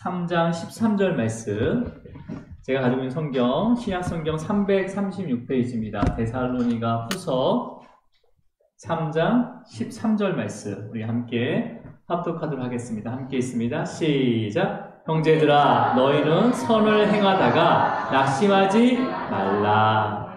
3장 13절 말씀. 제가 가지고 있는 성경, 신약성경 336페이지입니다. 데살로니가 후서 3장 13절 말씀. 우리 함께 합독하도록 하겠습니다. 함께 있습니다. 시작. 형제들아, 너희는 선을 행하다가 낙심하지 말라.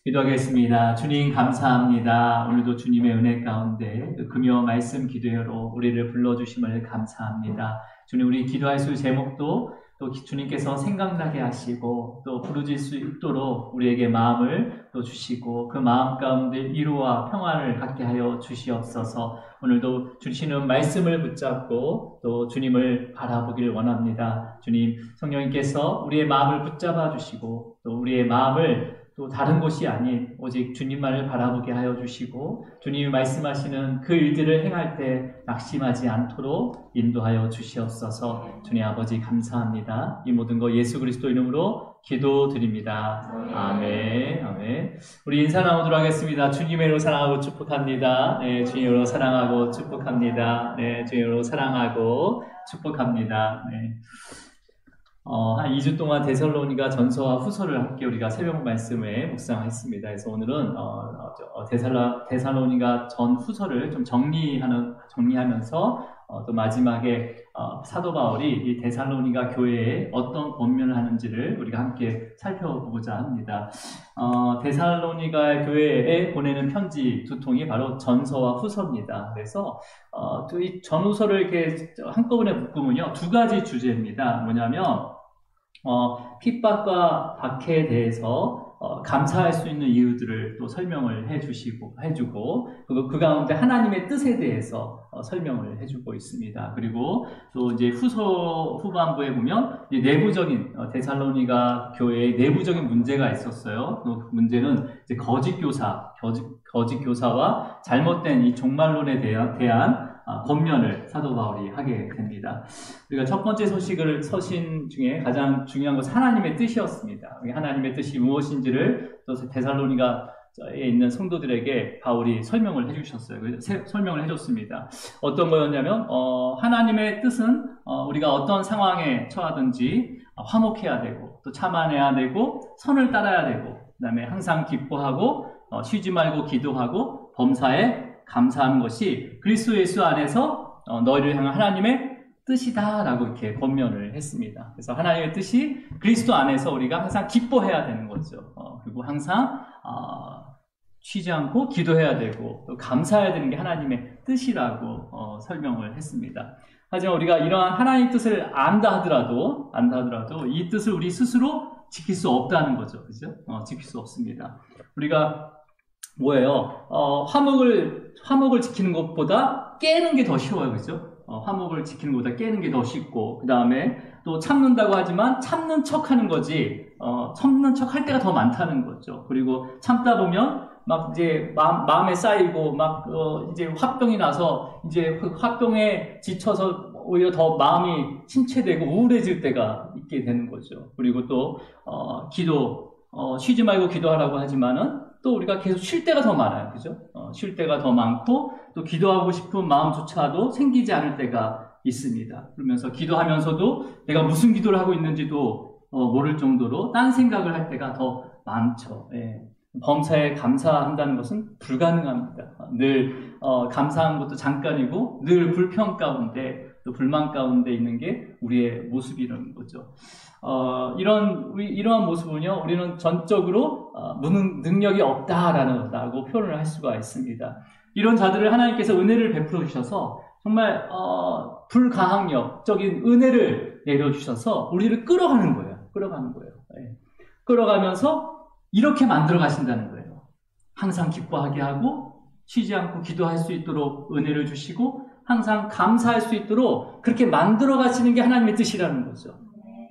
기도하겠습니다. 주님 감사합니다. 오늘도 주님의 은혜 가운데 금요 말씀 기도회로 우리를 불러주심을 감사합니다. 주님, 우리 기도할 수 제목도 또 주님께서 생각나게 하시고 또 부르질 수 있도록 우리에게 마음을 또 주시고 그 마음 가운데 위로와 평안을 갖게 하여 주시옵소서. 오늘도 주시는 말씀을 붙잡고 또 주님을 바라보기를 원합니다. 주님, 성령님께서 우리의 마음을 붙잡아 주시고 또 우리의 마음을 또 다른 곳이 아닌 오직 주님만을 바라보게 하여 주시고 주님이 말씀하시는 그 일들을 행할 때 낙심하지 않도록 인도하여 주시옵소서. 주님 아버지 감사합니다. 이 모든 거 예수 그리스도 이름으로 기도드립니다. 아멘. 아멘. 우리 인사 나누도록 하겠습니다. 주님으로 사랑하고 축복합니다. 네, 주님으로 사랑하고 축복합니다. 네, 주님으로 사랑하고 축복합니다. 네. 한 2주 동안 데살로니가 전서와 후서를 함께 우리가 새벽 말씀에 묵상했습니다. 그래서 오늘은 데살로니가 전 후서를 좀 정리하면서 또 마지막에 사도 바울이 이 데살로니가 교회에 어떤 권면을 하는지를 우리가 함께 살펴보고자 합니다. 데살로니가 교회에 보내는 편지 두 통이 바로 전서와 후서입니다. 그래서 또 이 전후서를 이렇게 한꺼번에 묶으면요, 두 가지 주제입니다. 뭐냐면 핍박과 박해에 대해서 감사할 수 있는 이유들을 또 설명을 해주고 그 가운데 하나님의 뜻에 대해서 설명을 해주고 있습니다. 그리고 또 이제 후서 후반부에 보면 이제 내부적인 데살로니가 교회의 내부적인 문제가 있었어요. 그 문제는 이제 거짓 교사와 잘못된 이 종말론에 대한 권면을 사도 바울이 하게 됩니다. 우리가 첫 번째 서신 중에 가장 중요한 것은 하나님의 뜻이었습니다. 하나님의 뜻이 무엇인지를 또 데살로니가에 있는 성도들에게 바울이 설명을 해주셨어요. 설명을 해줬습니다. 어떤 거였냐면 하나님의 뜻은 우리가 어떤 상황에 처하든지 화목해야 되고 또 참아내야 되고 선을 따라야 되고 그다음에 항상 기뻐하고 쉬지 말고 기도하고 범사에 감사하는 것이 그리스도 예수 안에서 너희를 향한 하나님의 뜻이다라고 이렇게 권면을 했습니다. 그래서 하나님의 뜻이 그리스도 안에서 우리가 항상 기뻐해야 되는 거죠. 그리고 항상 쉬지 않고 기도해야 되고 또 감사해야 되는 게 하나님의 뜻이라고 설명을 했습니다. 하지만 우리가 이러한 하나님의 뜻을 안다 하더라도 이 뜻을 우리 스스로 지킬 수 없다는 거죠. 그죠? 지킬 수 없습니다. 우리가 뭐예요? 화목을 지키는 것보다 깨는 게 더 쉬워요. 그죠? 화목을 지키는 것보다 깨는 게 더 쉽고, 그 다음에 또 참는다고 하지만 참는 척 하는 거지, 참는 척 할 때가 더 많다는 거죠. 그리고 참다 보면 막 이제 마음에 쌓이고 이제 화병이 나서 이제 그 화병에 지쳐서 오히려 더 마음이 침체되고 우울해질 때가 있게 되는 거죠. 그리고 또, 쉬지 말고 기도하라고 하지만은 또 우리가 계속 쉴 때가 더 많아요. 그죠? 쉴 때가 더 많고 또 기도하고 싶은 마음조차도 생기지 않을 때가 있습니다. 그러면서 기도하면서도 내가 무슨 기도를 하고 있는지도 모를 정도로 딴 생각을 할 때가 더 많죠. 예. 범사에 감사한다는 것은 불가능합니다. 늘 감사한 것도 잠깐이고 늘 불평 가운데 또 불만 가운데 있는 게 우리의 모습이라는 거죠. 이러한 모습은요, 우리는 전적으로 능력이 없다라고 표현을 할 수가 있습니다. 이런 자들을 하나님께서 은혜를 베풀어 주셔서 정말 불가항력적인 은혜를 내려주셔서 우리를 끌어가는 거예요. 네. 끌어가면서 이렇게 만들어 가신다는 거예요. 항상 기뻐하게 하고 쉬지 않고 기도할 수 있도록 은혜를 주시고 항상 감사할 수 있도록 그렇게 만들어 가시는 게 하나님의 뜻이라는 거죠.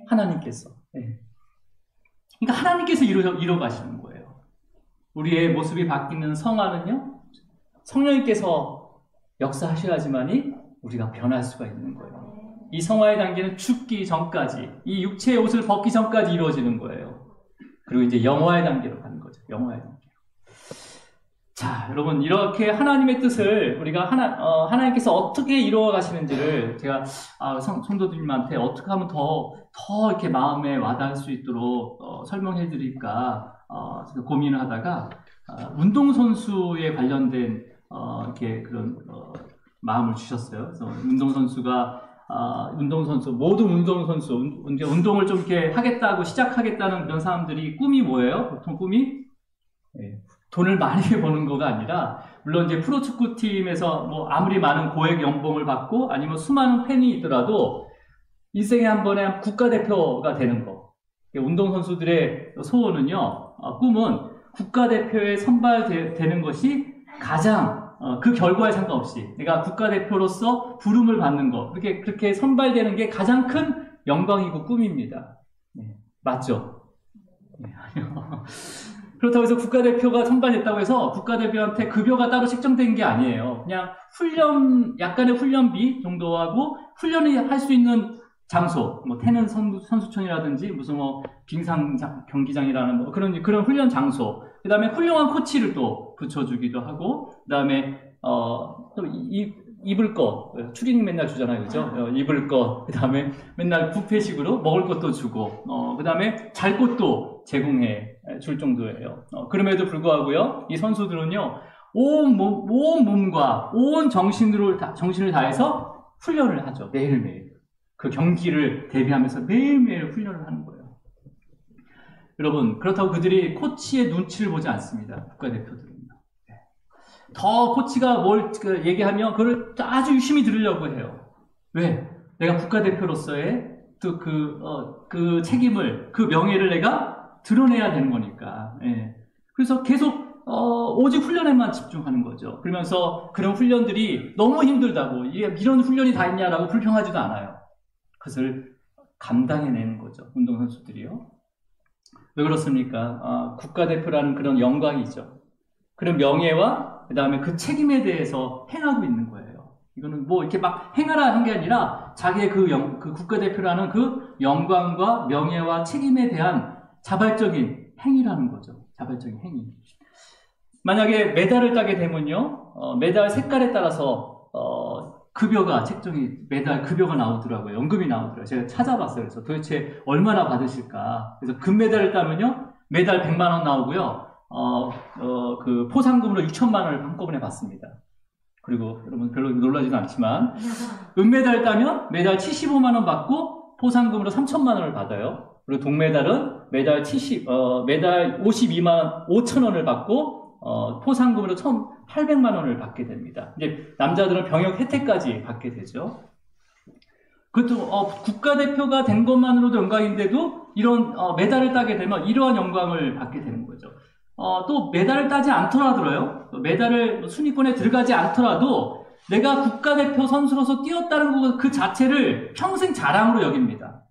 하나님께서. 네. 그러니까 하나님께서 이뤄 가시는 거예요. 우리의 모습이 바뀌는 성화는요, 성령님께서 역사하셔야지만이 우리가 변할 수가 있는 거예요. 이 성화의 단계는 죽기 전까지, 이 육체의 옷을 벗기 전까지 이루어지는 거예요. 그리고 이제 영화의 단계로 가는 거죠. 영화의 단계로. 자, 여러분, 이렇게 하나님의 뜻을 우리가 하나님께서 어떻게 이루어 가시는지를 제가, 성도님한테 어떻게 하면 더 이렇게 마음에 와닿을 수 있도록, 설명해 드릴까, 제가 고민을 하다가, 운동선수에 관련된, 이렇게 그런, 마음을 주셨어요. 그래서 모든 운동선수, 운동을 좀 이렇게 하겠다고 시작하겠다는 그런 사람들이 꿈이 뭐예요? 보통 꿈이? 네. 돈을 많이 버는 거가 아니라, 물론 이제 프로축구팀에서 뭐 아무리 많은 고액 연봉을 받고 아니면 수많은 팬이 있더라도 인생에 한 번에 국가대표가 되는 거. 운동선수들의 소원은요, 꿈은 국가대표에 선발되는 것이 가장, 그 결과에 상관없이 내가 국가대표로서 부름을 받는 거, 그렇게 선발되는 게 가장 큰 영광이고 꿈입니다. 네, 맞죠? 네, 아니요. 그렇다고 해서 국가대표가 선발됐다고 해서 국가대표한테 급여가 따로 책정된 게 아니에요. 그냥 약간의 훈련비 정도 하고 훈련을 할 수 있는 장소, 뭐 태는 선수촌이라든지 무슨 뭐 빙상 경기장이라는 뭐 그런 훈련 장소. 그 다음에 훌륭한 코치를 또 붙여주기도 하고, 그 다음에 또 입을 거, 추리닝 맨날 주잖아요, 그죠? 입을 거, 그 다음에 맨날 뷔페식으로 먹을 것도 주고, 그 다음에 잘 곳도 제공해 줄 정도예요. 그럼에도 불구하고요, 이 선수들은요, 온 몸과 온 정신을 다해서 훈련을 하죠. 매일매일. 그 경기를 대비하면서 매일매일 훈련을 하는 거예요. 여러분, 그렇다고 그들이 코치의 눈치를 보지 않습니다. 국가대표들은요. 더 코치가 뭘 얘기하면 그걸 아주 유심히 들으려고 해요. 왜? 내가 국가대표로서의 또 그 책임을, 그 명예를 내가 드러내야 되는 거니까. 예. 그래서 계속 오직 훈련에만 집중하는 거죠. 그러면서 그런 훈련들이 너무 힘들다고, 이런 훈련이 다 있냐라고 불평하지도 않아요. 그것을 감당해내는 거죠. 운동선수들이요. 왜 그렇습니까? 국가대표라는 그런 영광이죠. 그런 명예와 그 다음에 그 책임에 대해서 행하고 있는 거예요. 이거는 뭐 이렇게 막 행하라 한 게 아니라 자기의 그 국가대표라는 그 영광과 명예와 책임에 대한 자발적인 행위라는 거죠. 자발적인 행위. 만약에 메달을 따게 되면요, 메달 색깔에 따라서 급여가 메달 급여가 나오더라고요. 연금이 나오더라고요. 제가 찾아봤어요. 그래서 도대체 얼마나 받으실까. 그래서 금메달을 따면요, 메달 100만 원 나오고요. 그 포상금으로 6천만 원을 한꺼번에 받습니다. 그리고 여러분 별로 놀라지도 않지만, 은메달 따면 메달 75만 원 받고 포상금으로 3천만 원을 받아요. 그리고 동메달은 메달 52만 5천 원을 받고, 포상금으로 1,800만 원을 받게 됩니다. 이제 남자들은 병역 혜택까지 받게 되죠. 그것도 국가대표가 된 것만으로도 영광인데도 이런 메달을 따게 되면 이러한 영광을 받게 되는 거죠. 또 메달을 따지 않더라도요, 메달을 순위권에 들어가지 않더라도 내가 국가대표 선수로서 뛰었다는 것 그 자체를 평생 자랑으로 여깁니다.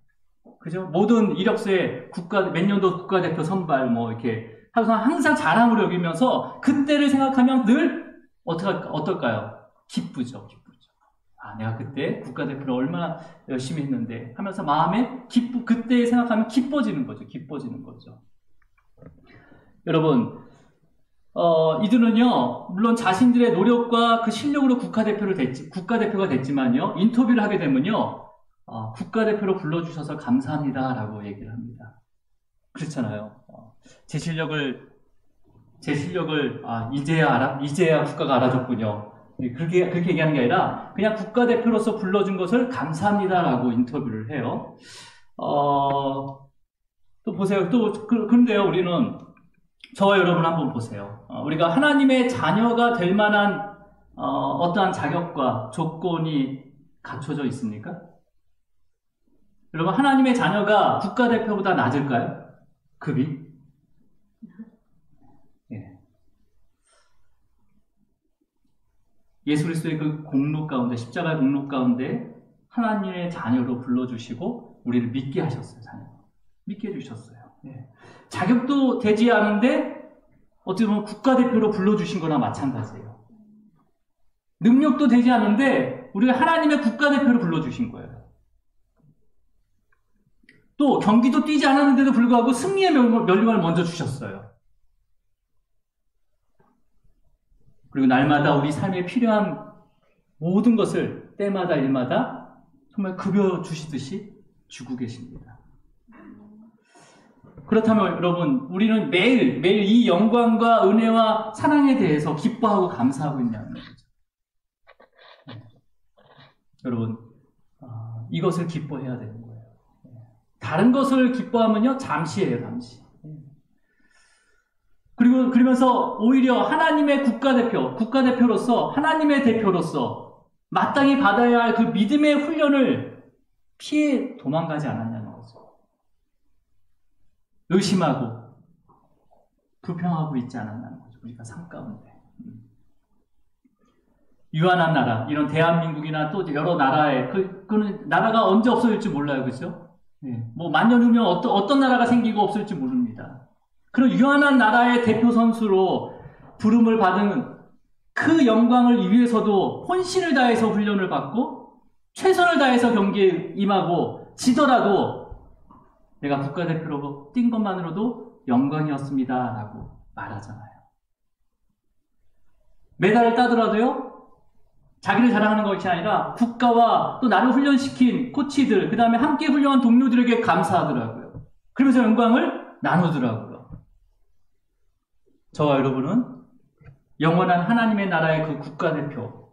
그죠? 모든 이력서에 몇 년도 국가대표 선발 뭐 이렇게 항상 자랑으로 여기면서 그때를 생각하면 늘 어떨까요? 기쁘죠. 내가 그때 국가대표를 얼마나 열심히 했는데 하면서 마음에 그때 생각하면 기뻐지는 거죠. 여러분, 이들은요, 물론 자신들의 노력과 그 실력으로 국가대표가 됐지만요, 인터뷰를 하게 되면요, 국가대표로 불러주셔서 감사합니다라고 얘기를 합니다. 그렇잖아요. 제 실력을 이제야 국가가 알아줬군요. 그렇게 얘기하는 게 아니라 그냥 국가대표로서 불러준 것을 감사합니다라고 인터뷰를 해요. 또 보세요. 그런데요, 우리는 저와 여러분 한번 보세요. 우리가 하나님의 자녀가 될 만한 어떠한 자격과 조건이 갖춰져 있습니까? 여러분, 하나님의 자녀가 국가대표보다 낮을까요? 급이? 예. 예수 그리스도의 그 공로 가운데, 십자가의 공로 가운데 하나님의 자녀로 불러주시고 우리를 믿게 하셨어요. 믿게 해주셨어요. 예. 자격도 되지 않은데 어떻게 보면 국가대표로 불러주신 거나 마찬가지예요. 능력도 되지 않은데 우리가 하나님의 국가대표로 불러주신 거예요. 또 경기도 뛰지 않았는데도 불구하고 승리의 면류관을 먼저 주셨어요. 그리고 날마다 우리 삶에 필요한 모든 것을 때마다 일마다 정말 급여 주시듯이 주고 계십니다. 그렇다면 여러분, 우리는 매일 이 영광과 은혜와 사랑에 대해서 기뻐하고 감사하고 있냐는 거죠. 여러분, 이것을 기뻐해야 되는 거예요. 다른 것을 기뻐하면요, 잠시예요, 잠시. 그리고 그러면서 오히려 하나님의 국가대표로서 하나님의 대표로서 마땅히 받아야 할 그 믿음의 훈련을 피해 도망가지 않았냐는 거죠. 의심하고 불평하고 있지 않았냐는 거죠. 우리가 삶 가운데. 유한한 나라, 이런 대한민국이나 또 여러 나라에, 그는 나라가 언제 없어질지 몰라요. 그죠? 뭐, 만년 후면 어떤 나라가 생기고 없을지 모릅니다. 그런 유한한 나라의 대표 선수로 부름을 받은 그 영광을 위해서도 혼신을 다해서 훈련을 받고, 최선을 다해서 경기에 임하고, 지더라도 내가 국가대표로 뛴 것만으로도 영광이었습니다. 라고 말하잖아요. 메달을 따더라도요, 자기를 자랑하는 것이 아니라 국가와 또 나를 훈련시킨 코치들, 그 다음에 함께 훈련한 동료들에게 감사하더라고요. 그러면서 영광을 나누더라고요. 저와 여러분은 영원한 하나님의 나라의 그 국가대표,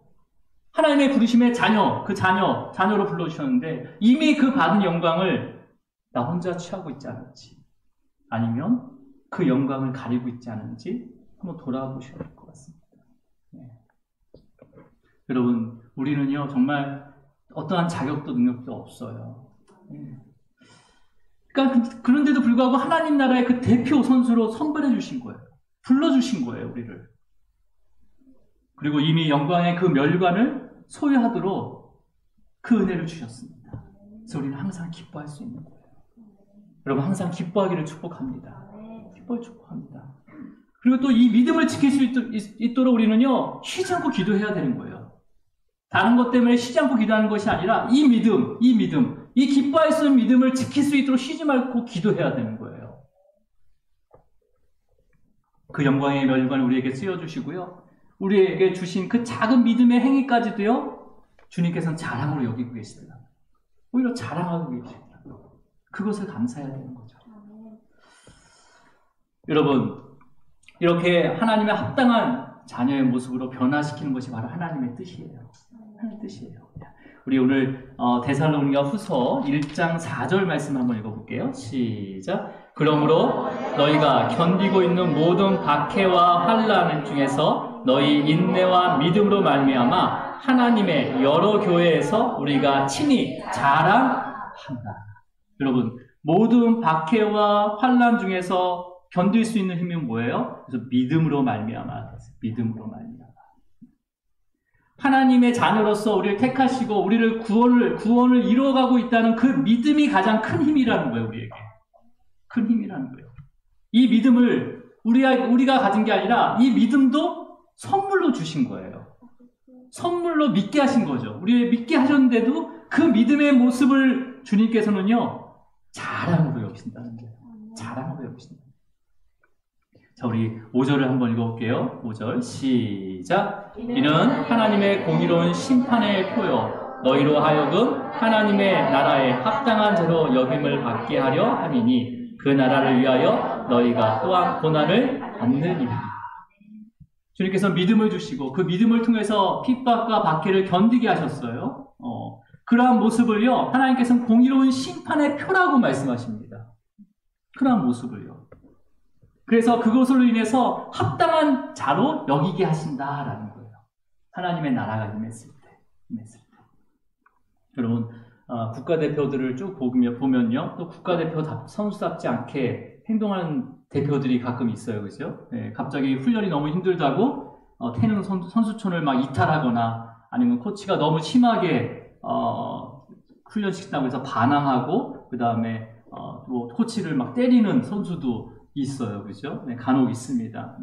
하나님의 부르심의 자녀로 불러주셨는데 이미 그 받은 영광을 나 혼자 취하고 있지 않은지, 아니면 그 영광을 가리고 있지 않은지 한번 돌아보셔야 할 것 같습니다. 여러분, 우리는요, 정말 어떠한 자격도 능력도 없어요. 그러니까 그런데도 불구하고 하나님 나라의 그 대표 선수로 선발해 주신 거예요. 불러주신 거예요, 우리를. 그리고 이미 영광의 그 멸관을 소유하도록 그 은혜를 주셨습니다. 그래서 우리는 항상 기뻐할 수 있는 거예요. 여러분, 항상 기뻐하기를 축복합니다. 축복합니다. 그리고 또 이 믿음을 지킬 수 있도록 우리는요, 쉬지 않고 기도해야 되는 거예요. 다른 것 때문에 쉬지 않고 기도하는 것이 아니라 이 기뻐할 수 있는 믿음을 지킬 수 있도록 쉬지 말고 기도해야 되는 거예요. 그 영광의 멸관을 우리에게 쓰여주시고요. 우리에게 주신 그 작은 믿음의 행위까지도요, 주님께서는 자랑으로 여기고 계시더라고요. 오히려 자랑하고 계시더라고요. 그것을 감사해야 되는 거죠. 여러분, 이렇게 하나님의 합당한 자녀의 모습으로 변화시키는 것이 바로 하나님의 뜻이에요. 하나님의 뜻이에요. 우리 오늘 데살로니가 후서 1장 4절 말씀 한번 읽어볼게요. 시작. 그러므로 너희가 견디고 있는 모든 박해와 환난 중에서 너희 인내와 믿음으로 말미암아 하나님의 여러 교회에서 우리가 친히 자랑한다. 여러분, 모든 박해와 환난 중에서 견딜 수 있는 힘은 뭐예요? 그래서 믿음으로 말미암아. 믿음으로 말미암아. 하나님의 자녀로서 우리를 택하시고 우리를 구원을 이루어가고 있다는 그 믿음이 가장 큰 힘이라는 거예요, 우리에게. 큰 힘이라는 거예요. 이 믿음을 우리가 가진 게 아니라 이 믿음도 선물로 주신 거예요. 선물로 믿게 하신 거죠. 우리를 믿게 하셨는데도 그 믿음의 모습을 주님께서는요, 자랑으로 여기신다는 거예요. 자랑으로 여기신다. 자, 우리 5절을 한번 읽어볼게요. 5절 시작. 이는 하나님의 공의로운 심판의 표요 너희로 하여금 하나님의 나라에 합당한 자로 여김을 받게 하려 함이니 그 나라를 위하여 너희가 또한 고난을 받느니라. 주님께서 믿음을 주시고 그 믿음을 통해서 핍박과 박해를 견디게 하셨어요. 그러한 모습을요, 하나님께서는 공의로운 심판의 표라고 말씀하십니다. 그러한 모습을요. 그래서 그것으로 인해서 합당한 자로 여기게 하신다라는 거예요. 하나님의 나라가 임했을 때. 여러분, 국가대표들을 쭉 보면요, 또 국가대표 선수답지 않게 행동하는 대표들이 가끔 있어요. 그죠? 네, 갑자기 훈련이 너무 힘들다고 태능 선수촌을 막 이탈하거나 아니면 코치가 너무 심하게 훈련시킨다고 해서 반항하고 그 다음에 뭐 코치를 막 때리는 선수도 있어요. 그죠? 네, 간혹 있습니다.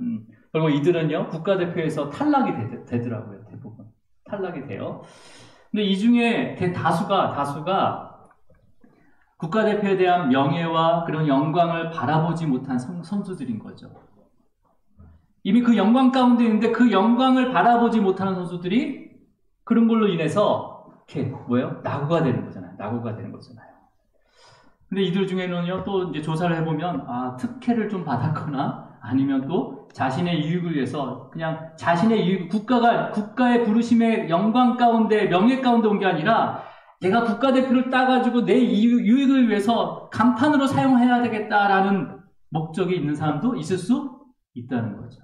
그리고 이들은요, 국가대표에서 탈락이 되더라고요. 대부분. 탈락이 돼요. 근데 이 중에 다수가 국가대표에 대한 명예와 그런 영광을 바라보지 못한 선수들인 거죠. 이미 그 영광 가운데 있는데 그 영광을 바라보지 못하는 선수들이 그런 걸로 인해서 이렇게 낙오가 되는 거잖아요. 낙오가 되는 거잖아요. 근데 이들 중에는요, 또 이제 조사를 해보면, 특혜를 좀 받았거나, 아니면 또 자신의 이익을 위해서, 그냥 자신의 이익, 국가의 부르심의 영광 가운데, 명예 가운데 온 게 아니라, 내가 국가대표를 따가지고 내 유익을 위해서 간판으로 사용해야 되겠다라는 목적이 있는 사람도 있을 수 있다는 거죠.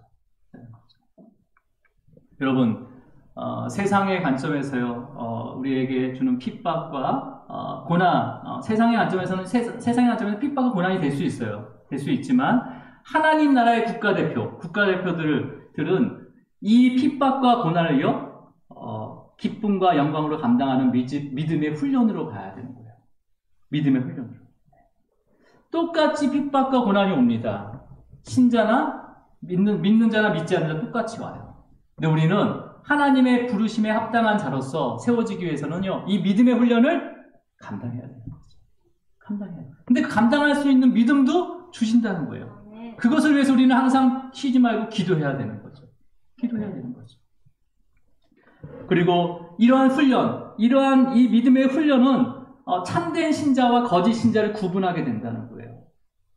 여러분, 세상의 관점에서요, 우리에게 주는 핍박과 고난, 세상의 관점에서는 핍박과 고난이 될 수 있어요. 될 수 있지만 하나님 나라의 국가대표들은 이 핍박과 고난을요, 기쁨과 영광으로 감당하는 믿음의 훈련으로 가야 되는 거예요. 믿음의 훈련으로. 똑같이 핍박과 고난이 옵니다. 신자나 믿는 자나 믿지 않는 자 똑같이 와요. 근데 우리는 하나님의 부르심에 합당한 자로서 세워지기 위해서는요, 이 믿음의 훈련을 감당해야 되는 거죠. 감당해야 돼요. 근데 그 감당할 수 있는 믿음도 주신다는 거예요. 그것을 위해서 우리는 항상 쉬지 말고 기도해야 되는 거죠. 기도해야 되는 거죠. 그리고 이러한 훈련, 이러한 이 믿음의 훈련은 참된 신자와 거짓 신자를 구분하게 된다는 거예요.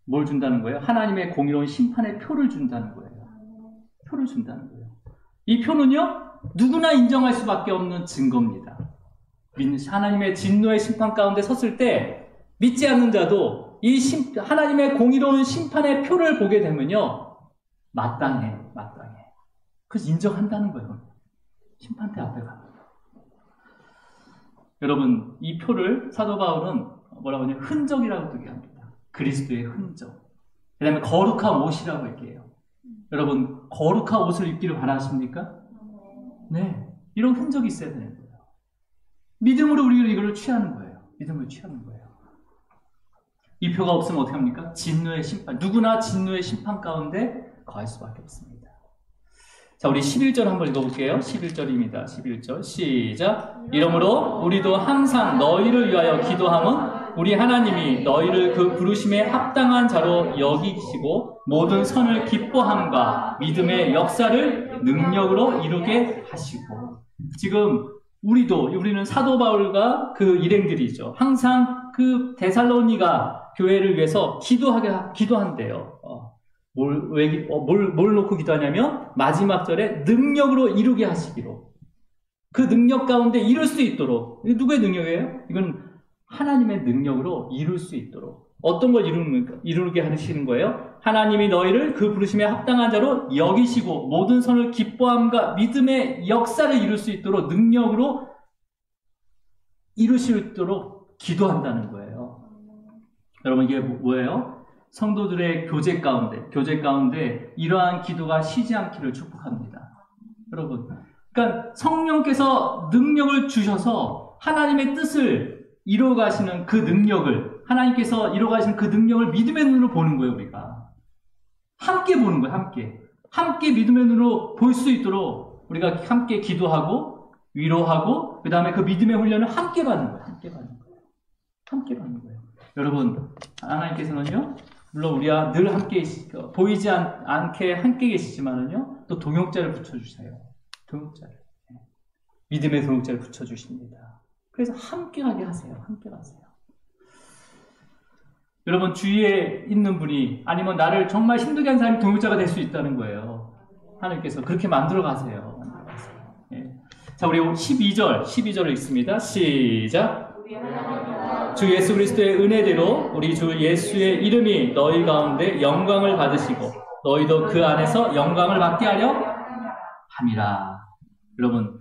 뭘 준다는 거예요? 하나님의 공의로운 심판의 표를 준다는 거예요. 표를 준다는 거예요. 이 표는요, 누구나 인정할 수밖에 없는 증거입니다. 하나님의 진노의 심판 가운데 섰을 때 믿지 않는 자도 이 하나님의 공의로운 심판의 표를 보게 되면요, 마땅해. 그래서 인정한다는 거예요. 심판대 앞에 갑니다. 여러분, 이 표를 사도 바울은 뭐라고 하냐면 흔적이라고 얘기합니다. 그리스도의 흔적. 그 다음에 거룩한 옷이라고 얘기해요. 여러분, 거룩한 옷을 입기를 바라십니까? 네. 이런 흔적이 있어야 되는 거예요. 믿음으로 우리가 이걸 취하는 거예요. 믿음을 취하는 거예요. 이 표가 없으면 어떻게 합니까? 진노의 심판. 누구나 진노의 심판 가운데 거할 수밖에 없습니다. 자, 우리 11절 한번 읽어볼게요. 11절입니다. 11절. 시작. 이러므로 우리도 항상 너희를 위하여 기도함은 우리 하나님이 너희를 그 부르심에 합당한 자로 여기시고 모든 선을 기뻐함과 믿음의 역사를 능력으로 이루게 하시고. 지금 우리는 사도 바울과 그 일행들이죠. 항상 그 데살로니가 교회를 위해서 기도한대요. 뭘 놓고 기도하냐면 마지막 절에 능력으로 이루게 하시기로. 그 능력 가운데 이룰 수 있도록. 누구의 능력이에요? 이건 하나님의 능력으로 이룰 수 있도록. 어떤 걸 이루게 하시는 거예요? 하나님이 너희를 그 부르심에 합당한 자로 여기시고 모든 선을 기뻐함과 믿음의 역사를 이룰 수 있도록 능력으로 이룰 수 있도록 기도한다는 거예요. 여러분, 이게 뭐예요? 성도들의 교제 가운데 이러한 기도가 쉬지 않기를 축복합니다. 여러분, 그러니까 성령께서 능력을 주셔서 하나님의 뜻을 이루어가시는 그 능력을, 하나님께서 이루어가시는 그 능력을 믿음의 눈으로 보는 거예요, 우리가. 함께 보는 거예요, 함께 믿음의 눈으로 볼 수 있도록 우리가 함께 기도하고, 위로하고, 그 다음에 그 믿음의 훈련을 함께 받는 거예요, 함께 받는 거예요. 여러분, 하나님께서는요, 물론 우리와 늘 함께 보이지 않게 함께 계시지만은요, 또 동역자를 붙여주세요. 동역자를. 믿음의 동역자를 붙여주십니다. 그래서 함께 가게 하세요. 여러분, 주위에 있는 분이, 아니면 나를 정말 힘들게 하는 사람이 동역자가 될 수 있다는 거예요. 하나님께서 그렇게 만들어 가세요. 예. 자, 우리 12절을 읽습니다. 시작. 주 예수 그리스도의 은혜대로 우리 주 예수의 이름이 너희 가운데 영광을 받으시고 너희도 그 안에서 영광을 받게 하려 함이라. 여러분,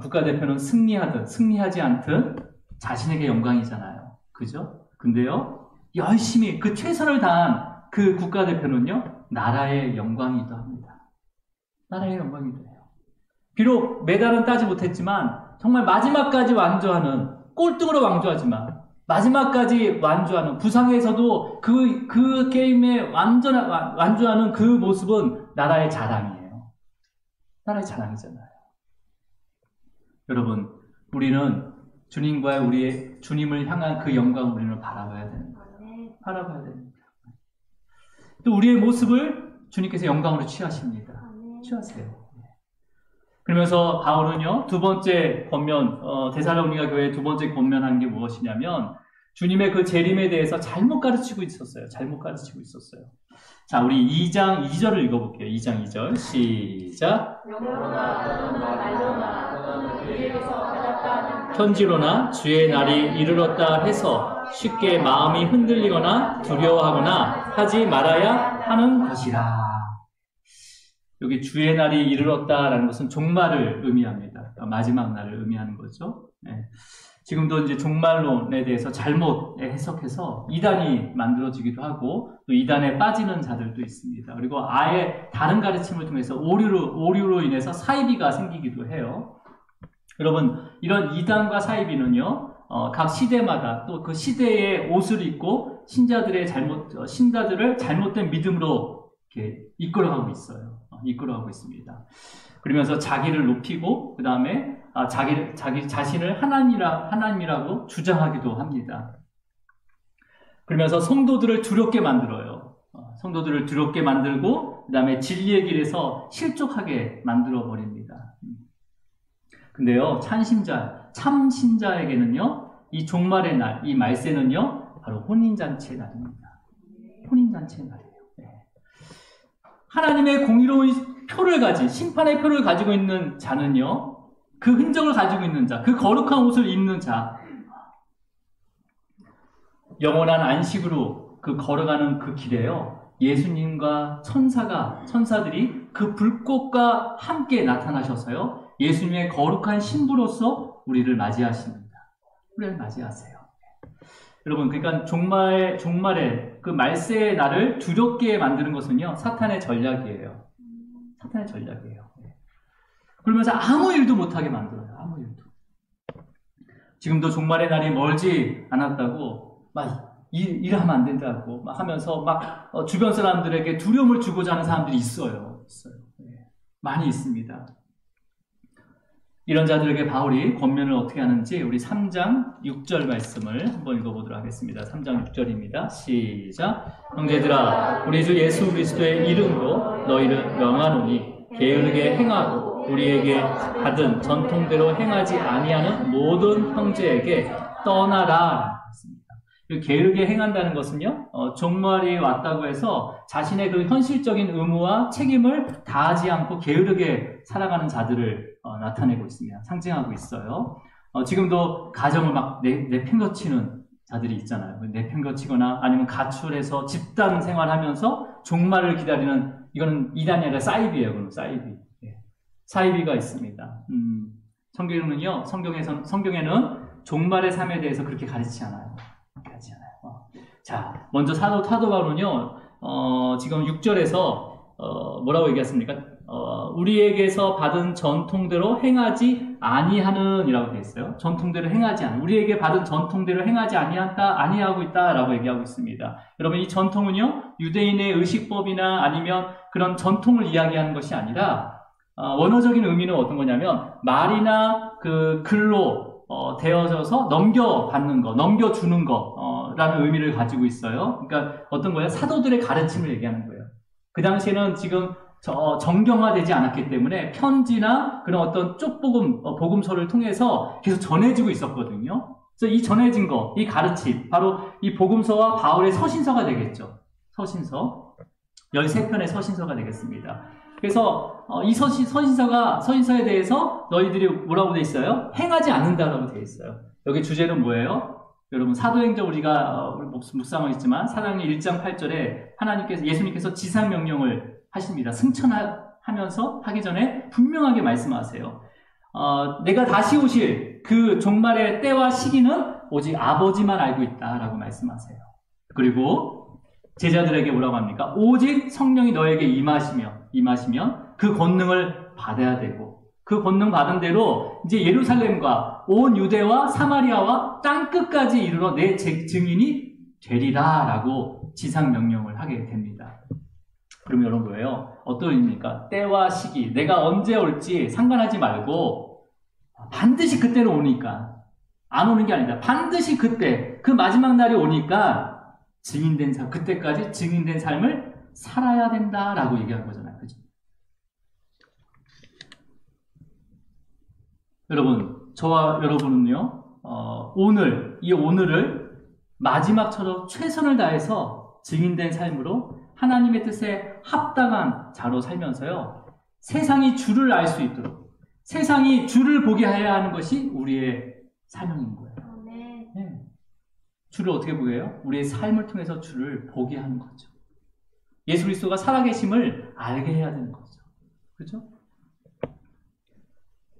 국가대표는 승리하든 승리하지 않든 자신에게 영광이잖아요. 그죠? 근데요, 열심히 그 최선을 다한 그 국가대표는요, 나라의 영광이기도 합니다. 나라의 영광이기도 해요. 비록 메달은 따지 못했지만 정말 마지막까지 완주하는, 꼴등으로 완주하지만 마지막까지 완주하는, 부상에서도 그 게임에 완주하는 그 모습은 나라의 자랑이에요. 나라의 자랑이잖아요. 여러분, 우리는 주님과의 우리의 주님을 향한 그 영광을 우리는 바라봐야 되는 거예요. 바라봐야 됩니다. 또 우리의 모습을 주님께서 영광으로 취하십니다. 취하세요. 그러면서 바울은요, 두 번째 권면, 데살로니가 교회의 두 번째 권면한 게 무엇이냐면, 주님의 그 재림에 대해서 잘못 가르치고 있었어요. 잘못 가르치고 있었어요. 자, 우리 2장 2절을 읽어볼게요. 2장 2절. 시작. 편지로나 주의 날이 이르렀다 해서 쉽게 마음이 흔들리거나 두려워하거나 하지 말아야 하는 것이라. 여기 주의 날이 이르렀다라는 것은 종말을 의미합니다. 마지막 날을 의미하는 거죠. 네. 지금도 이제 종말론에 대해서 잘못 해석해서 이단이 만들어지기도 하고 또 이단에 빠지는 자들도 있습니다. 그리고 아예 다른 가르침을 통해서 오류로 인해서 사이비가 생기기도 해요. 여러분, 이런 이단과 사이비는요, 각 시대마다 또 그 시대의 옷을 입고 신자들을 잘못된 믿음으로 이렇게 이끌어가고 있어요. 이끌어가고 있습니다. 그러면서 자기를 높이고 그 다음에 자기 자신을 하나님이라고 주장하기도 합니다. 그러면서 성도들을 두렵게 만들어요. 성도들을 두렵게 만들고 그 다음에 진리의 길에서 실족하게 만들어 버립니다. 근데요, 참 신자에게는요, 이 종말의 날, 이 말세는요, 바로 혼인잔치의 날입니다. 혼인잔치의 날이에요. 네. 하나님의 공의로운 심판의 표를 가지고 있는 자는요, 그 흔적을 가지고 있는 자, 그 거룩한 옷을 입는 자, 영원한 안식으로 그 걸어가는 그 길에요, 예수님과 천사들이 그 불꽃과 함께 나타나셔서요, 예수님의 거룩한 신부로서 우리를 맞이하십니다. 우리를 맞이하세요. 여러분, 그러니까 종말의 그 말세의 날을 두렵게 만드는 것은요, 사탄의 전략이에요. 사탄의 전략이에요. 그러면서 아무 일도 못하게 만들어요. 아무 일도. 지금도 종말의 날이 멀지 않았다고 막 일하면 안 된다고 막 하면서 막 주변 사람들에게 두려움을 주고자 하는 사람들이 있어요. 많이 있습니다. 이런 자들에게 바울이 권면을 어떻게 하는지 우리 3장 6절 말씀을 한번 읽어보도록 하겠습니다. 3장 6절입니다. 시작. 형제들아, 우리 주 예수 그리스도의 이름으로 너희를 명하노니 게으르게 행하고 우리에게 받은 전통대로 행하지 아니하는 모든 형제에게 떠나라. 게으르게 행한다는 것은요, 종말이 왔다고 해서 자신의 그 현실적인 의무와 책임을 다하지 않고 게으르게 살아가는 자들을 나타내고 있습니다. 상징하고 있어요. 지금도 가정을 막 내팽개치는 자들이 있잖아요. 내팽개치거나 아니면 가출해서 집단 생활하면서 종말을 기다리는, 이거는 이단이 아니라 사이비예요. 그럼 사이비. 사이비가 있습니다. 성경에는 종말의 삶에 대해서 그렇게 가르치지 않아요. 자, 먼저 사도 바울은요, 지금 6절에서 뭐라고 얘기했습니까? 우리에게서 받은 전통대로 행하지 아니하는 이라고 되어 있어요. 전통대로 행하지 않는, 우리에게 받은 전통대로 행하지 아니하고 있다라고 얘기하고 있습니다. 여러분, 이 전통은요, 유대인의 의식법이나 아니면 그런 전통을 이야기하는 것이 아니라 원어적인 의미는 어떤 거냐면 말이나 그 글로 되어져서 넘겨받는 거, 넘겨주는 거라는 의미를 가지고 있어요. 그러니까 어떤 거예요? 사도들의 가르침을 얘기하는 거예요. 그 당시에는 지금 정경화되지 않았기 때문에 편지나 그런 어떤 복음서를 통해서 계속 전해지고 있었거든요. 그래서 이 전해진 거, 이 가르침, 바로 이 복음서와 바울의 서신서가 되겠죠. 서신서. 13편의 서신서가 되겠습니다. 그래서 이 서신서에 대해서 너희들이 뭐라고 돼 있어요? 행하지 않는다라고 돼 있어요. 여기 주제는 뭐예요? 여러분, 사도행전 우리가 묵상을 했지만 사도행전 1장 8절에 예수님께서 지상명령을 하십니다. 승천하면서 하기 전에 분명하게 말씀하세요. 내가 다시 오실 그 종말의 때와 시기는 오직 아버지만 알고 있다라고 말씀하세요. 그리고 제자들에게 뭐라고 합니까? 오직 성령이 너에게 임하시면 그 권능을 받아야 되고, 그 권능 받은 대로 이제 예루살렘과 온 유대와 사마리아와 땅 끝까지 이르러 내 증인이 되리라라고 지상 명령을 하게 됩니다. 그럼 여러분 뭐예요? 어떤 의미입니까? 때와 시기, 내가 언제 올지 상관하지 말고 반드시 그때로 오니까, 안 오는 게 아니다. 반드시 그때, 그 마지막 날이 오니까 그때까지 증인된 삶을 살아야 된다라고 얘기한 거잖아요. 그죠? 여러분, 저와 여러분은요, 오늘을 마지막처럼 최선을 다해서 증인된 삶으로 하나님의 뜻에 합당한 자로 살면서요, 세상이 주를 알 수 있도록, 세상이 주를 보게 해야 하는 것이 우리의 사명인 거예요. 네. 주를 어떻게 보게 해요? 우리의 삶을 통해서 주를 보게 하는 거죠. 예수 그리스도가 살아계심을 알게 해야 되는 거죠. 그렇죠?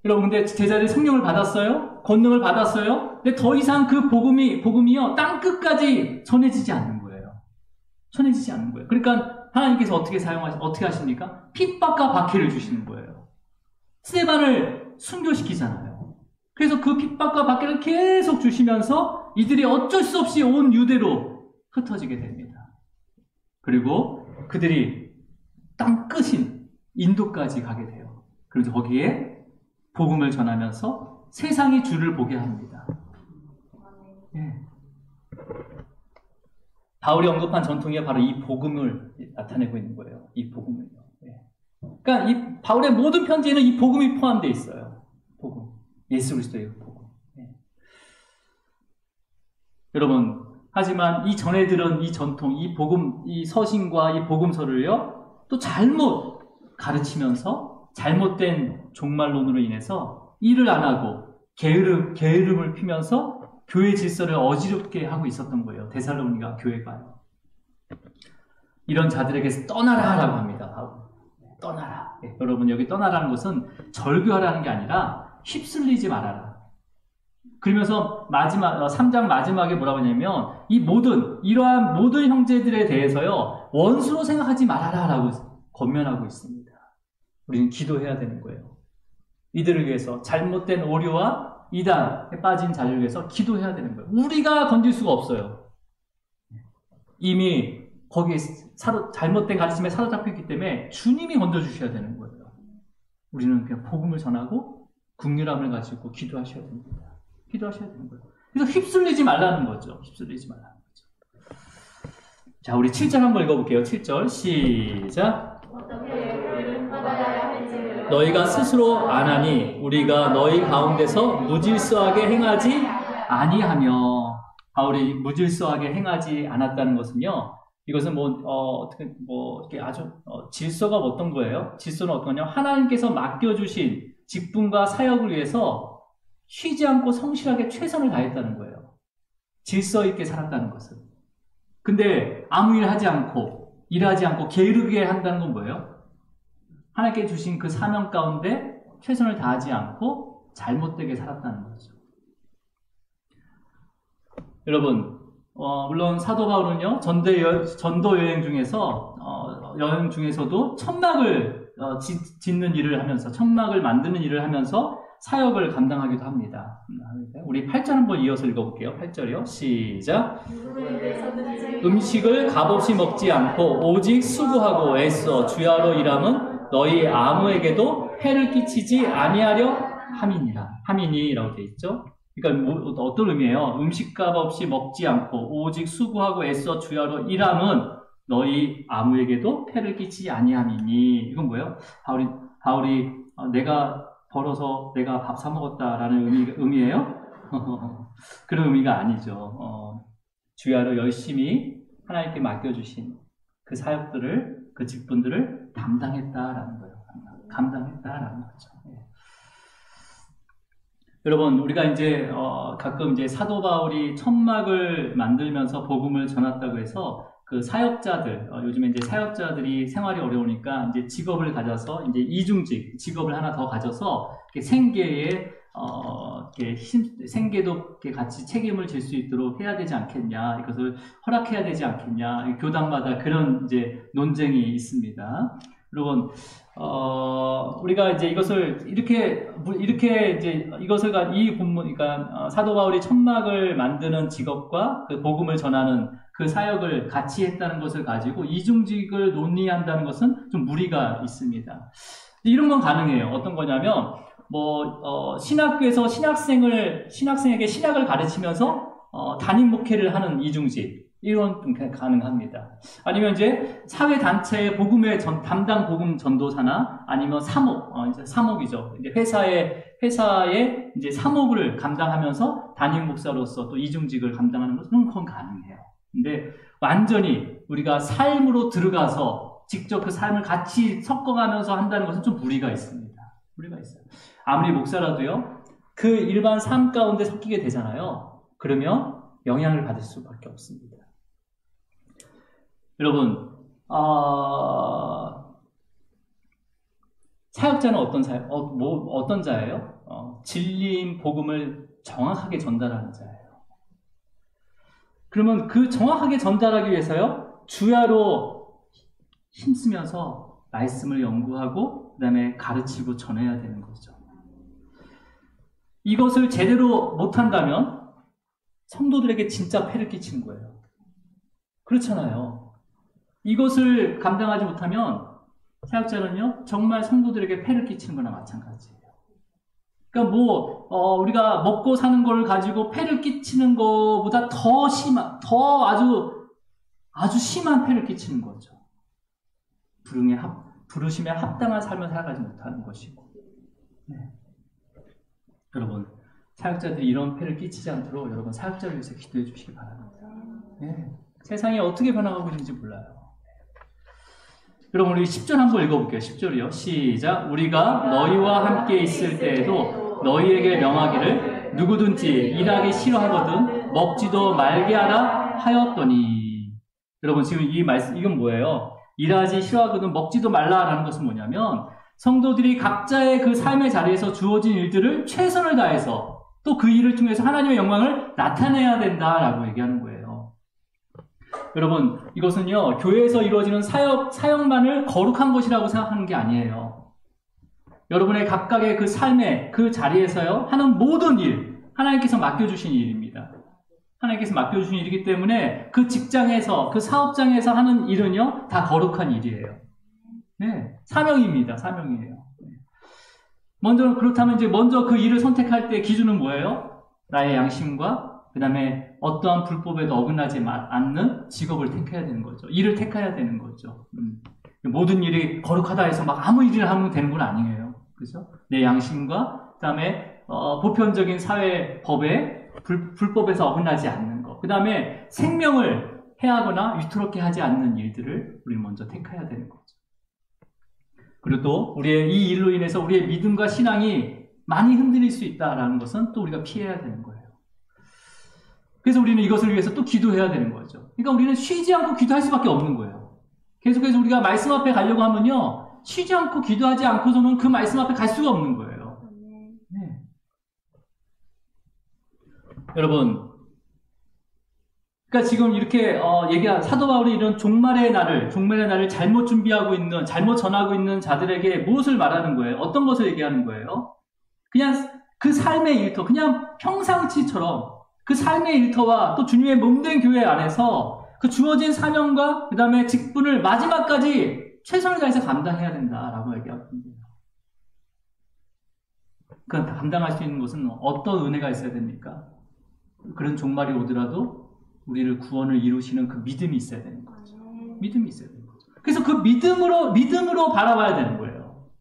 여러분, 근데 제자들이 성령을 받았어요? 권능을 받았어요? 근데 더 이상 그 복음이요, 땅 끝까지 전해지지 않는 거예요. 전해지지 않는 거예요. 그러니까 하나님께서 어떻게 하십니까? 핍박과 박해를 주시는 거예요. 스데반을 순교시키잖아요. 그래서 그 핍박과 박해를 계속 주시면서 이들이 어쩔 수 없이 온 유대로 흩어지게 됩니다. 그리고 그들이 땅 끝인 인도까지 가게 돼요. 그래서 거기에 복음을 전하면서 세상이 주를 보게 합니다. 네. 바울이 언급한 전통이 바로 이 복음을 나타내고 있는 거예요. 이 복음을요. 네. 그러니까 이 바울의 모든 편지에는 이 복음이 포함되어 있어요. 복음. 예수 그리스도의 복음. 네. 여러분, 하지만 이 전에 들은 이 전통, 이 복음, 이 서신과 이 복음서를요, 또 잘못 가르치면서 잘못된 종말론으로 인해서 일을 안 하고 게으름을 피면서 교회 질서를 어지럽게 하고 있었던 거예요. 데살로니가 교회가요. 이런 자들에게서 떠나라라고 합니다. 떠나라. 네, 여러분, 여기 떠나라는 것은 절교하라는 게 아니라 휩쓸리지 말아라. 그러면서 3장 마지막에 뭐라고 하냐면 이러한 모든 형제들에 대해서요, 원수로 생각하지 말아라라고 권면하고 있습니다. 우리는 기도해야 되는 거예요. 이들을 위해서, 잘못된 오류와 이단에 빠진 자를 위해서 기도해야 되는 거예요. 우리가 건질 수가 없어요. 이미 거기에 잘못된 가르침에 사로잡혔기 때문에 주님이 건져주셔야 되는 거예요. 우리는 그냥 복음을 전하고 긍휼함을 가지고 기도하셔야 됩니다. 기도하셔야 되는 거예요. 그래서 휩쓸리지 말라는 거죠. 휩쓸리지 말라는 거죠. 자, 우리 7절 한번 읽어볼게요. 7절 시작. 너희가 스스로 아나니 우리가 너희 가운데서 무질서하게 행하지 아니하며. 바울이 무질서하게 행하지 않았다는 것은요, 이것은 이렇게 아주 질서가 어떤 거예요? 질서는 어떤 거냐면 하나님께서 맡겨주신 직분과 사역을 위해서 쉬지 않고 성실하게 최선을 다했다는 거예요. 질서 있게 살았다는 것은. 근데 아무 일 하지 않고 일하지 않고 게으르게 한다는 건 뭐예요? 하나님께 주신 그 사명 가운데 최선을 다하지 않고 잘못되게 살았다는 거죠. 여러분, 물론 사도 바울은요, 전도 여행 중에서 여행 중에서도 천막을 짓는 일을 하면서, 천막을 만드는 일을 하면서 사역을 감당하기도 합니다. 우리 8절 한번 이어서 읽어볼게요. 8절이요. 시작. 음식을 값없이 먹지 않고 오직 수고하고 애써 주야로 일함은 너희 아무에게도 해를 끼치지 아니하려 함이니라고 되어 있죠. 그러니까 어떤 의미예요? 음식값 없이 먹지 않고 오직 수고하고 애써 주야로 일함은 너희 아무에게도 해를 끼치지 아니함이니. 이건 뭐예요? 바울이 내가 벌어서 내가 밥 사 먹었다라는 의미예요? 그런 의미가 아니죠. 주야로 열심히 하나님께 맡겨주신 그 사역들을, 그 직분들을 감당했다라는 거예요. 감당했다라는 거죠. 네. 여러분, 우리가 이제 가끔 이제 사도 바울이 천막을 만들면서 복음을 전했다고 해서 그 사역자들, 요즘에 이제 사역자들이 생활이 어려우니까 이제 직업을 가져서 이제 이중직 직업을 하나 더 가져서 생계에 생계도 이렇게 같이 책임을 질 수 있도록 해야 되지 않겠냐, 이것을 허락해야 되지 않겠냐, 교단마다 그런 이제 논쟁이 있습니다. 여러분, 우리가 이제 이것을 이렇게 이제 이 본문, 그러니까 사도 바울이 천막을 만드는 직업과 그 복음을 전하는 그 사역을 같이 했다는 것을 가지고 이중직을 논의한다는 것은 좀 무리가 있습니다. 이런 건 가능해요. 어떤 거냐면, 신학교에서 신학생에게 신학을 가르치면서 담임 목회를 하는 이중직. 이런 좀 가능합니다. 아니면 이제 사회단체의 복음의 담당 복음 전도사나 아니면 사목, 이제 사목이죠. 이제 회사의 이제 사목을 감당하면서 담임 목사로서 또 이중직을 감당하는 것은 그건 가능해요. 근데 완전히 우리가 삶으로 들어가서 직접 그 삶을 같이 섞어가면서 한다는 것은 좀 무리가 있습니다. 무리가 있어요. 아무리 목사라도요, 그 일반 삶 가운데 섞이게 되잖아요. 그러면 영향을 받을 수밖에 없습니다. 여러분, 사역자는 어떤 자예요? 진리인 복음을 정확하게 전달하는 자예요. 그러면 그 정확하게 전달하기 위해서요, 주야로 힘쓰면서 말씀을 연구하고, 그 다음에 가르치고 전해야 되는 거죠. 이것을 제대로 못한다면 성도들에게 진짜 폐를 끼친 거예요. 그렇잖아요. 이것을 감당하지 못하면 사역자는요, 정말 성도들에게 폐를 끼치는 거나 마찬가지예요. 그러니까 우리가 먹고 사는 걸 가지고 폐를 끼치는 것보다 더 아주 심한 폐를 끼치는 거죠. 부르심에 합당한 삶을 살아가지 못하는 것이고. 네. 여러분, 사역자들이 이런 폐를 끼치지 않도록 여러분 사역자를 위해서 기도해 주시기 바랍니다. 네. 세상이 어떻게 변화가고 있는지 몰라요. 여러분, 우리 10절 한번 읽어볼게요. 10절이요. 시작. 우리가 너희와 함께 있을 때에도 너희에게 명하기를 누구든지 일하기 싫어하거든 먹지도 말게 하라 하였더니. 여러분, 지금 이 말씀, 이건 뭐예요? 일하지 싫어하거든 먹지도 말라라는 것은 뭐냐면 성도들이 각자의 그 삶의 자리에서 주어진 일들을 최선을 다해서 또 그 일을 통해서 하나님의 영광을 나타내야 된다라고 얘기하는 거예요. 여러분, 이것은요, 교회에서 이루어지는 사역만을 거룩한 것이라고 생각하는 게 아니에요. 여러분의 각각의 그 삶의 그 자리에서요, 하는 모든 일, 하나님께서 맡겨주신 일입니다. 하나님께서 맡겨주신 일이기 때문에 그 직장에서, 그 사업장에서 하는 일은요, 다 거룩한 일이에요. 네, 사명입니다. 사명이에요. 그렇다면 먼저 그 일을 선택할 때 기준은 뭐예요? 나의 양심과 그 다음에 어떠한 불법에도 어긋나지 않는 직업을 택해야 되는 거죠. 일을 택해야 되는 거죠. 모든 일이 거룩하다 해서 막 아무 일이나 하면 되는 건 아니에요. 그죠? 내 양심과 그 다음에 보편적인 사회 법에 불법에서 어긋나지 않는 것. 그 다음에 생명을 해하거나 위태롭게 하지 않는 일들을 우리 먼저 택해야 되는 거죠. 그리고 또 우리의 이 일로 인해서 우리의 믿음과 신앙이 많이 흔들릴 수 있다는 것은 또 우리가 피해야 되는 거예요. 그래서 우리는 이것을 위해서 또 기도해야 되는 거죠. 그러니까 우리는 쉬지 않고 기도할 수밖에 없는 거예요. 계속해서 우리가 말씀 앞에 가려고 하면요, 쉬지 않고 기도하지 않고서는 그 말씀 앞에 갈 수가 없는 거예요. 네. 여러분, 그러니까 지금 이렇게 사도 바울이 이런 종말의 날을 잘못 준비하고 있는, 잘못 전하고 있는 자들에게 무엇을 말하는 거예요? 어떤 것을 얘기하는 거예요? 그냥 그 삶의 일터, 그냥 평상시처럼 그 삶의 일터와 또 주님의 몸된 교회 안에서 그 주어진 사명과 그 다음에 직분을 마지막까지 최선을 다해서 감당해야 된다라고 얘기하고 있습니다. 그 감당할 수 있는 것은 어떤 은혜가 있어야 됩니까? 그런 종말이 오더라도 우리를 구원을 이루시는 그 믿음이 있어야 되는 거죠. 믿음이 있어야 되는 거죠. 그래서 그 믿음으로 바라봐야 되는 거예요.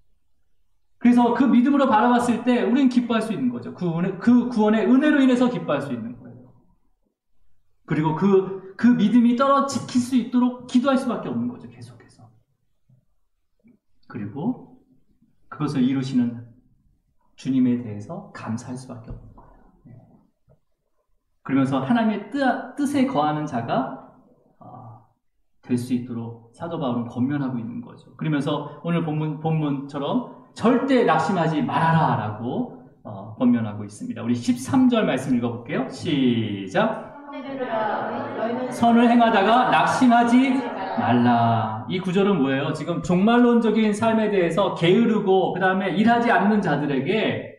그래서 그 믿음으로 바라봤을 때 우리는 기뻐할 수 있는 거죠. 그 구원의 은혜로 인해서 기뻐할 수 있는 거예요. 그리고 그 믿음이 지킬 수 있도록 기도할 수밖에 없는 거죠. 계속해서. 그리고 그것을 이루시는 주님에 대해서 감사할 수밖에 없는 거예요. 그러면서 하나님의 뜻에 거하는 자가 될 수 있도록 사도 바울은 권면하고 있는 거죠. 그러면서 오늘 본문처럼 절대 낙심하지 말아라 라고 권면하고 있습니다. 우리 13절 말씀 읽어볼게요. 시작. 선을 행하다가 낙심하지 말라. 이 구절은 뭐예요? 지금 종말론적인 삶에 대해서 게으르고 그 다음에 일하지 않는 자들에게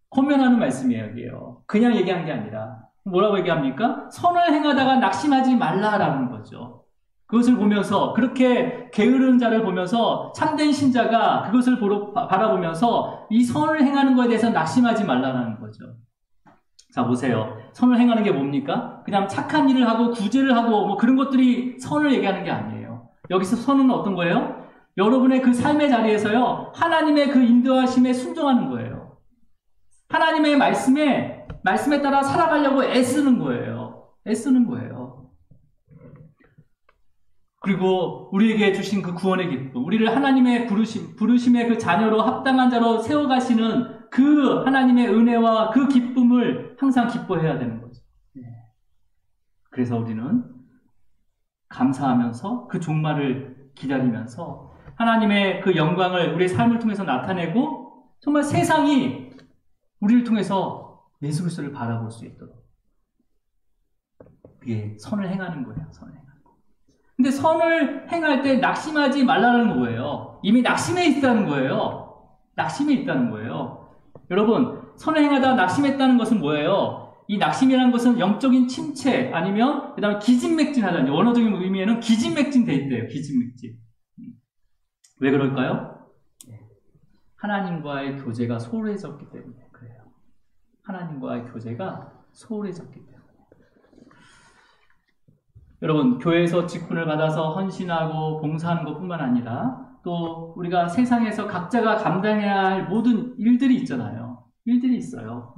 권면하는 말씀이에요. 여기에요. 그냥 얘기한 게 아니라 뭐라고 얘기합니까? 선을 행하다가 낙심하지 말라라는 거죠. 그것을 보면서, 그렇게 게으른 자를 보면서 참된 신자가 그것을 바라보면서 이 선을 행하는 것에 대해서 낙심하지 말라라는 거죠. 자, 보세요. 선을 행하는 게 뭡니까? 그냥 착한 일을 하고 구제를 하고 뭐 그런 것들이 선을 얘기하는 게 아니에요. 여기서 선은 어떤 거예요? 여러분의 그 삶의 자리에서요, 하나님의 그 인도하심에 순종하는 거예요. 하나님의 말씀에 따라 살아가려고 애쓰는 거예요. 애쓰는 거예요. 그리고 우리에게 주신 그 구원의 기쁨, 우리를 하나님의 부르심의 그 자녀로 합당한 자로 세워가시는 그 하나님의 은혜와 그 기쁨을 항상 기뻐해야 되는 거죠. 그래서 우리는 감사하면서 그 종말을 기다리면서 하나님의 그 영광을 우리의 삶을 통해서 나타내고 정말 세상이 우리를 통해서 예수 그리스도를 바라볼 수 있도록 그게 선을 행하는 거예요. 선을 행하는 거. 근데 선을 행할 때 낙심하지 말라는 거예요. 이미 낙심해 있다는 거예요. 낙심해 있다는 거예요. 여러분, 선을 행하다 낙심했다는 것은 뭐예요? 이 낙심이라는 것은 영적인 침체 아니면 그다음에 기진맥진하다는 원어적인 의미에는 기진맥진돼 있대요. 기진맥진. 왜 그럴까요? 하나님과의 교제가 소홀해졌기 때문에 그래요. 하나님과의 교제가 소홀해졌기 때문에. 여러분, 교회에서 직분을 받아서 헌신하고 봉사하는 것뿐만 아니라 또 우리가 세상에서 각자가 감당해야 할 모든 일들이 있잖아요. 일들이 있어요.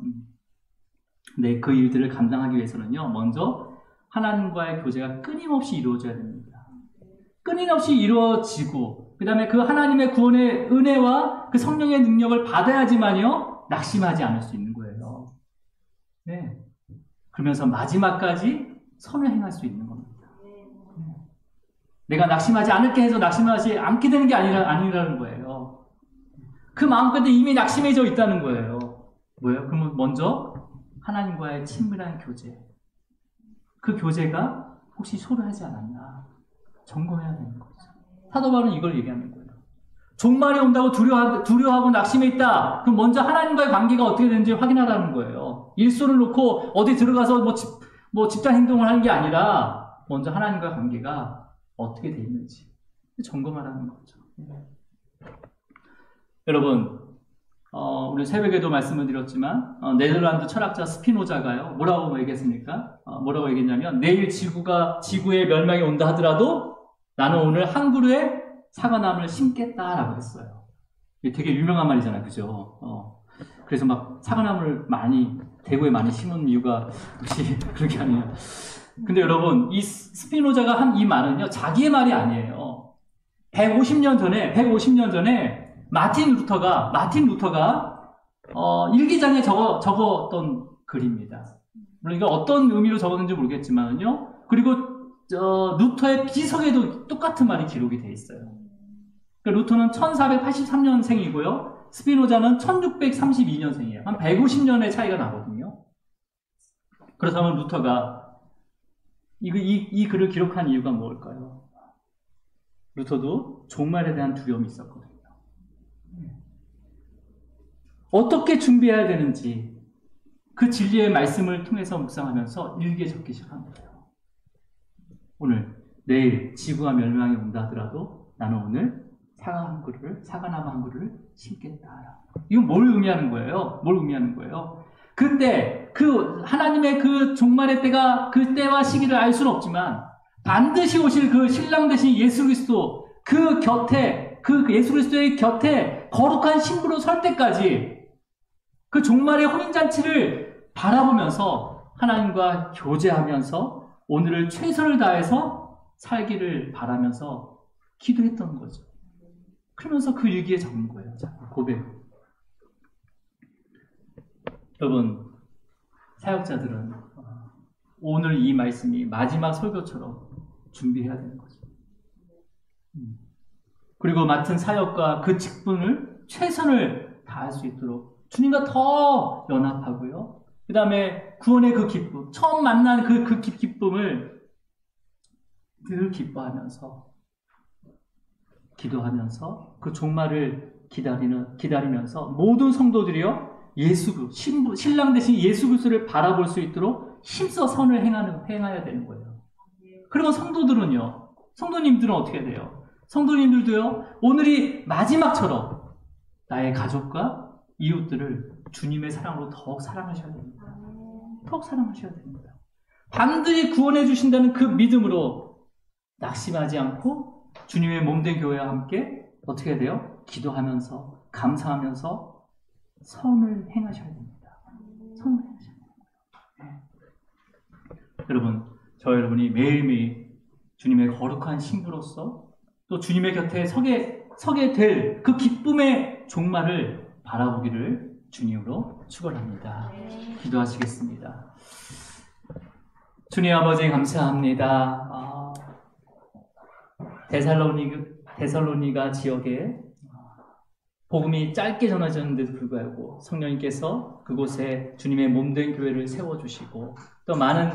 근데 그 일들을 감당하기 위해서는요, 먼저 하나님과의 교제가 끊임없이 이루어져야 됩니다. 끊임없이 이루어지고 그 다음에 그 하나님의 구원의 은혜와 그 성령의 능력을 받아야지만요, 낙심하지 않을 수 있는 거예요. 네. 그러면서 마지막까지 선을 행할 수 있는 겁니다. 내가 낙심하지 않을게 해서 낙심하지 않게 되는 게 아니라는 거예요. 그 마음까지 이미 낙심해져 있다는 거예요. 뭐예요? 그러면 먼저 하나님과의 친밀한 교제. 그 교제가 혹시 소홀하지 않았나 점검해야 되는 거죠. 사도 바울은 이걸 얘기하는 거예요. 종말이 온다고 두려워하고 낙심해 있다. 그럼 먼저 하나님과의 관계가 어떻게 되는지 확인하라는 거예요. 일손을 놓고 어디 들어가서 집단 행동을 하는 게 아니라 먼저 하나님과의 관계가 어떻게 돼 있는지 점검하라는 거죠. 여러분, 우리 새벽에도 말씀을 드렸지만 네덜란드 철학자 스피노자가요, 뭐라고 얘기했습니까? 뭐라고 얘기했냐면, 내일 지구의 멸망이 온다 하더라도 나는 오늘 한 그루의 사과나무를 심겠다라고 했어요. 이게 되게 유명한 말이잖아요, 그죠? 그래서 막 사과나무를 대구에 많이 심은 이유가 혹시 그런 게 아니에요. 근데 여러분, 이 스피노자가 한 이 말은요, 자기의 말이 아니에요. 150년 전에 마틴 루터가 일기장에 적었던 글입니다. 물론 이거 어떤 의미로 적었는지 모르겠지만요. 그리고 루터의 비석에도 똑같은 말이 기록이 돼 있어요. 그러니까 루터는 1483년생이고요. 스피노자는 1632년생이에요. 한 150년의 차이가 나거든요. 그렇다면 루터가 이 글을 기록한 이유가 뭘까요? 루터도 종말에 대한 두려움이 있었거든요. 어떻게 준비해야 되는지 그 진리의 말씀을 통해서 묵상하면서 일기에 적기 시작한 거예요. 내일 지구가 멸망이 온다 하더라도 나는 오늘 사과나무 한 그루를 심겠다. 이건 뭘 의미하는 거예요? 그때 하나님의 그 종말의 때가 그 때와 시기를 알 수는 없지만 반드시 오실 그 신랑 되신 예수 그리스도 그 예수 그리스도의 곁에 거룩한 신부로 설 때까지 그 종말의 혼인잔치를 바라보면서 하나님과 교제하면서 오늘을 최선을 다해서 살기를 바라면서 기도했던 거죠. 그러면서 그 일기에 적는 거예요. 고백. 여러분, 사역자들은 오늘 이 말씀이 마지막 설교처럼 준비해야 되는 거죠. 그리고 맡은 사역과 그 직분을 최선을 다할 수 있도록 주님과 더 연합하고요. 그 다음에 구원의 그 기쁨, 처음 만난 그 기쁨을 늘 기뻐하면서 기도하면서 그 종말을 기다리면서 모든 성도들이요, 신랑 대신 예수 그리스도를 바라볼 수 있도록 힘써 선을 행해야 되는 거예요. 그리고 성도님들은 어떻게 돼요? 성도님들도요, 오늘이 마지막처럼 나의 가족과 이웃들을 주님의 사랑으로 더욱 사랑하셔야 됩니다. 그토록 사랑하셔야 됩니다. 반드시 구원해 주신다는 그 믿음으로 낙심하지 않고 주님의 몸된 교회와 함께 어떻게 해야 돼요? 기도하면서 감사하면서 선을 행하셔야 됩니다. 선을 행하셔야 됩니다. 네. 여러분, 여러분이 매일매일 주님의 거룩한 신부로서 또 주님의 곁에 서게 될 그 기쁨의 종말을 바라보기를 주님으로 축원합니다. 기도하시겠습니다. 주님 아버지 감사합니다. 데살로니가 지역에 복음이 짧게 전해졌는데도 불구하고 성령님께서 그곳에 주님의 몸된 교회를 세워주시고 또 많은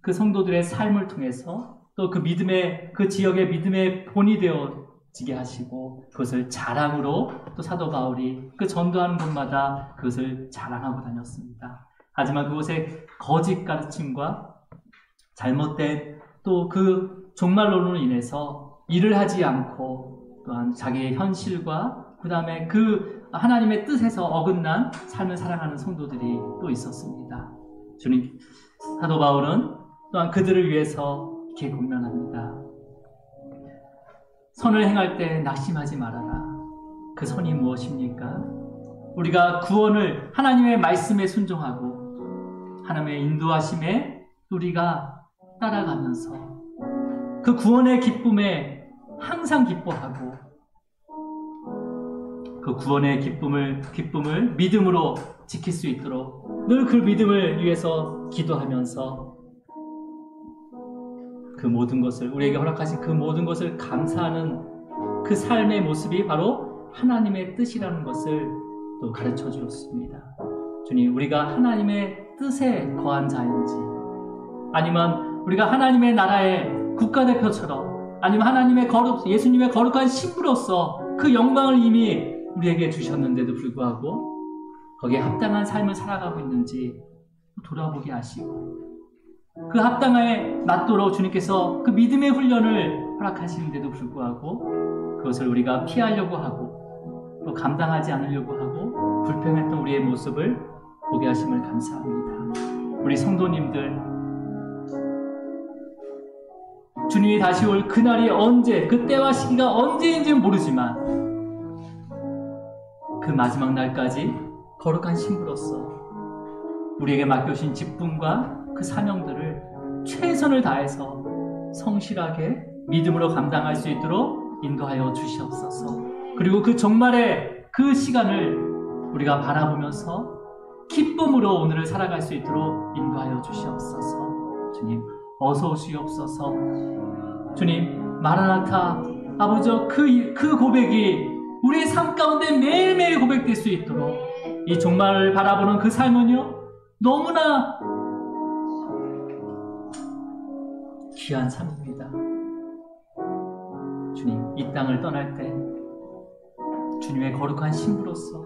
그 성도들의 삶을 통해서 또 그 믿음의 그 지역의 믿음의 본이 되어지게 하시고 그것을 자랑으로 또 사도 바울이 그 전도하는 곳마다 그것을 자랑하고 다녔습니다. 하지만 그곳에 거짓 가르침과 잘못된 또 그 종말론으로 인해서 일을 하지 않고 또한 자기의 현실과 그 다음에 그 하나님의 뜻에서 어긋난 삶을 살아가는 성도들이 또 있었습니다. 주님, 사도 바울은 또한 그들을 위해서 이렇게 권면합니다. 선을 행할 때 낙심하지 말아라. 그 선이 무엇입니까? 우리가 구원을 하나님의 말씀에 순종하고 하나님의 인도하심에 우리가 따라가면서 그 구원의 기쁨에 항상 기뻐하고 그 구원의 기쁨을 믿음으로 지킬 수 있도록 늘 그 믿음을 위해서 기도하면서 그 모든 것을 우리에게 허락하신 그 모든 것을 감사하는 그 삶의 모습이 바로 하나님의 뜻이라는 것을 또 가르쳐 주었습니다. 주님, 우리가 하나님의 뜻에 거한 자인지 아니면 우리가 하나님의 나라의 국가대표처럼 아니면 하나님의 예수님의 거룩한 신부로서 그 영광을 이미 우리에게 주셨는데도 불구하고 거기에 합당한 삶을 살아가고 있는지 돌아보게 하시고 그 합당에 맞도록 주님께서 그 믿음의 훈련을 허락하시는데도 불구하고 그것을 우리가 피하려고 하고 또 감당하지 않으려고 하고 불평했던 우리의 모습을 보게 하심을 감사합니다. 우리 성도님들, 주님이 다시 올 그날이 언제, 그때와 시기가 언제인지는 모르지만 그 마지막 날까지 거룩한 신부로서 우리에게 맡겨주신 직분과 그 사명들을 최선을 다해서 성실하게 믿음으로 감당할 수 있도록 인도하여 주시옵소서. 그리고 그 종말의 그 시간을 우리가 바라보면서 기쁨으로 오늘을 살아갈 수 있도록 인도하여 주시옵소서. 주님, 어서 오시옵소서. 주님, 마라나타, 아버지, 그 고백이 우리의 삶 가운데 매일매일 고백될 수 있도록 이 종말을 바라보는 그 삶은요, 너무나 귀한 삶입니다. 주님, 이 땅을 떠날 때 주님의 거룩한 신부로서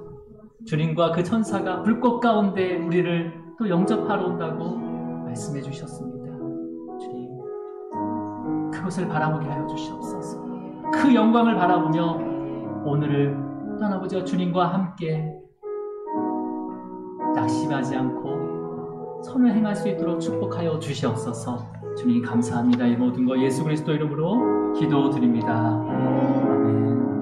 주님과 그 천사가 불꽃 가운데 우리를 또 영접하러 온다고 말씀해 주셨습니다. 주님, 그것을 바라보게 하여 주시옵소서. 그 영광을 바라보며 오늘을 떠나보자 주님과 함께 낙심하지 않고 선을 행할 수 있도록 축복하여 주시옵소서. 주님 감사합니다. 이 모든 거 예수 그리스도 이름으로 기도드립니다. 아멘.